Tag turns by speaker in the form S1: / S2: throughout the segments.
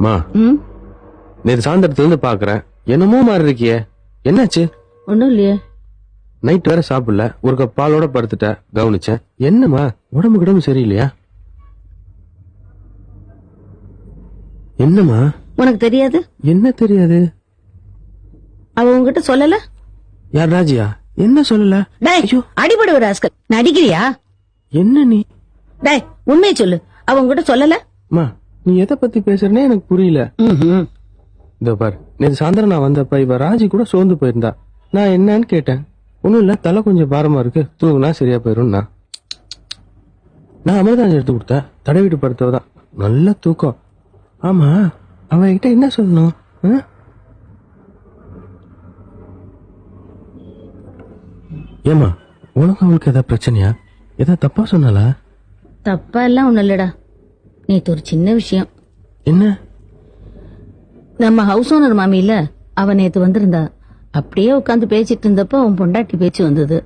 S1: மா நேற்று சாயந்தரத்துல இருந்து பாக்குறேன், என்னமோ மாதிரி இருக்கியே, என்னாச்சு?
S2: ஒண்ணும் இல்லையே.
S1: நைட் வேற சாப்பிடல, ஒரு கப் பாலோட படுத்துட்ட, கவனிச்சேன். என்னம்மா உடம்பு கிடம்பு சரியில்லையா? என்னம்மா?
S2: உனக்கு தெரியாது?
S1: என்ன தெரியாது?
S2: அவ உங்ககிட்ட சொல்லல?
S1: யார், ராஜியா? என்ன சொல்லல?
S2: அடிபடுவ ராஸ்கல், நடிக்கிறியா?
S1: என்ன நீ?
S2: டேய் உண்மையை சொல்லு, அவ உங்ககிட்ட சொல்லல?
S1: மா நீ எதை பத்தி பேசுறனே எனக்கு புரியல. இதோ பாரு, நேற்று சாயந்தரம் நான் வந்தப்ப இவ ராஜி கூட சோர்ந்து போயிருந்தா. நான் என்னன்னு கேட்டேன். ஒண்ணும் இல்ல, தலை கொஞ்சம் பாரமா இருக்கு, தூங்குனா சரியா போயிரும். நான் அமிர்தாஞ்சு எடுத்து கொடுத்தேன், தடவிட்டு படுத்தவதான், நல்ல தூக்கம். ஆமா, அவகிட்ட என்ன சொல்லணும்? ஏமா உனக்கு அவளுக்கு ஏதாவது பிரச்சனையா? ஏதாவது தப்பா சொன்னாலா?
S2: தப்பா எல்லாம் ஒண்ணு இல்லடா, நேத்து ஒரு சின்ன விஷயம்.
S1: என்ன?
S2: நம்ம ஹவுஸ் ஓனர் மாமி இல்ல, அவ நேத்து வந்திருந்தா. அப்படியே உட்காந்து பேசிட்டு இருந்தப்போ உன் பொண்டாட்டி பேச்சு வந்தது.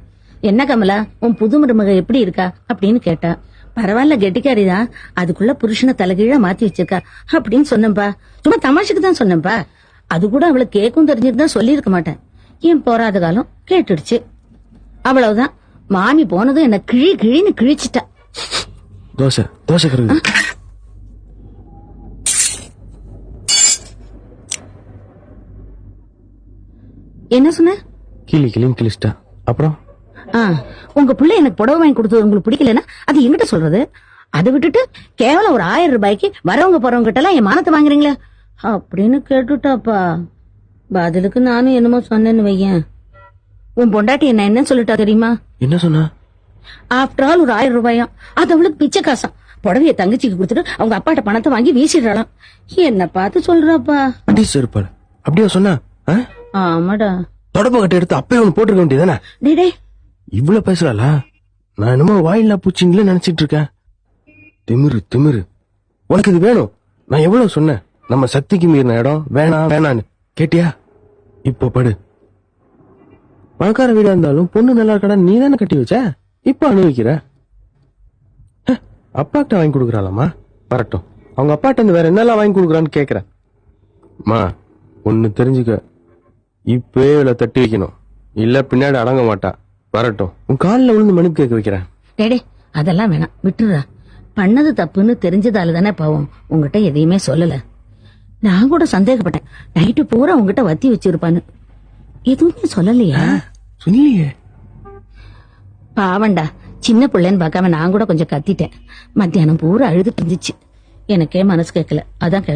S2: என்ன கமலா, உன் புது மருமக எப்படி இருக்கா அப்படின்னு கேட்டா. பரவாயில்ல, கெட்டிக்காரிதான், அதுக்குள்ள புருஷனை தலைகீழா மாத்தி வச்சிருக்கா அப்படின்னு சொன்னப்பா. சும்மா தமாஷுக்கு தான் சொன்னப்பா. அது கூட அவளுக்கு கேட்கும் தெரிஞ்சிருந்தா சொல்லி இருக்க மாட்டேன். ஏன் போராத காலம் கேட்டுடுச்சு, அவ்வளவுதான். மாமி போனதும் என்ன கிழின்னு கிழிச்சிட்டா.
S1: தோசை தோசை கருது.
S2: என்ன சொன்ன?
S1: கிளின்னு கிழிச்சிட்டா. அப்புறம்
S2: உங்க பிள்ளை எனக்கு புடவை வாங்கி கொடுத்தது உங்களுக்கு பிடிக்கலன்னா அது என்கிட்ட சொல்றது. அதை விட்டுட்டு கேவலம் ஒரு 1000 ரூபாய்க்கு வரவங்க போறவங்க கிட்ட எல்லாம் என் மானத்தை வாங்குறீங்களா அப்படின்னு கேட்டுட்டாப்பா. பதிலுக்கு நானும் என்னமோ சொன்னேன்னு வையேன். உன் பொண்டாட்டி என்ன சொல்லிட்டா தெரியுமா?
S1: என்ன சொன்னா?
S2: ஆஃப்டர் ஆல் ஒரு 1000 ரூபாயா, அது அவளுக்கு பிச்சை காசாம். புடவைய தங்கச்சிக்கு கொடுத்துட்டு அவங்க அப்பாட்ட பணத்தை வாங்கி வீசிடுறாளாம். என்ன பார்த்து சொல்றாப்பா.
S1: அப்படியா சொன்னா?
S2: ஆமாடா.
S1: தொடப்ப கட்ட எடுத்து அப்பயே ஒண்ணு போட்டுருக்க வேண்டியதானே?
S2: டேடே
S1: இவ்வளவு பேசுறாளா? நான் என்னமோ வாயில்லா பூச்சிங்களே நினைச்சிட்டு இருக்கேன். திமிரு. உனக்கு இது வேணும். நான் எவ்வளவு சொன்னேன், நம்ம சக்திக்கு மீறின இடம் வேணான்னு கேட்டியா? இப்ப படு. பணக்கார வீடா இருந்தாலும் பொண்ணு நல்லா இருக்கடா, நீ தானே கட்டி வச்ச, இப்ப அனுபவிக்கிற. அப்பாட்ட வாங்கி கொடுக்குறாளாமா? வரட்டும், அவங்க அப்பாட்ட இருந்து வேற என்னெல்லாம் வாங்கி கொடுக்குறான்னு கேக்குறேன். மா ஒன்னு தெரிஞ்சுக்க, இப்பவே இவளை தட்டி வைக்கணும், இல்ல பின்னாடி அடங்க மாட்டா. வரட்டும், உன் காலில் விழுந்து மன்னிப்பு கேட்க வைக்கிறேன்.
S2: டேடே அதெல்லாம் வேணாம், விட்டுறா. பண்ணது தப்புன்னு தெரிஞ்சதால தானே பாவம் உங்ககிட்ட எதையுமே சொல்லல. நான் கூட சந்தேகப்பட்டேன், நைட்டு பூரா உங்ககிட்ட வத்தி வச்சிருப்பான்னு. எதுவுமே சொல்லலையா?
S1: சொல்லியே.
S2: பாவண்டா, சின்ன பிள்ளைன்னு பார்க்காம நான் கூட கொஞ்சம் கத்திட்டேன். மத்தியானம் பூரா அழுதுட்டு இருந்துச்சு, எனக்கே மனசு கேட்கல, அதான்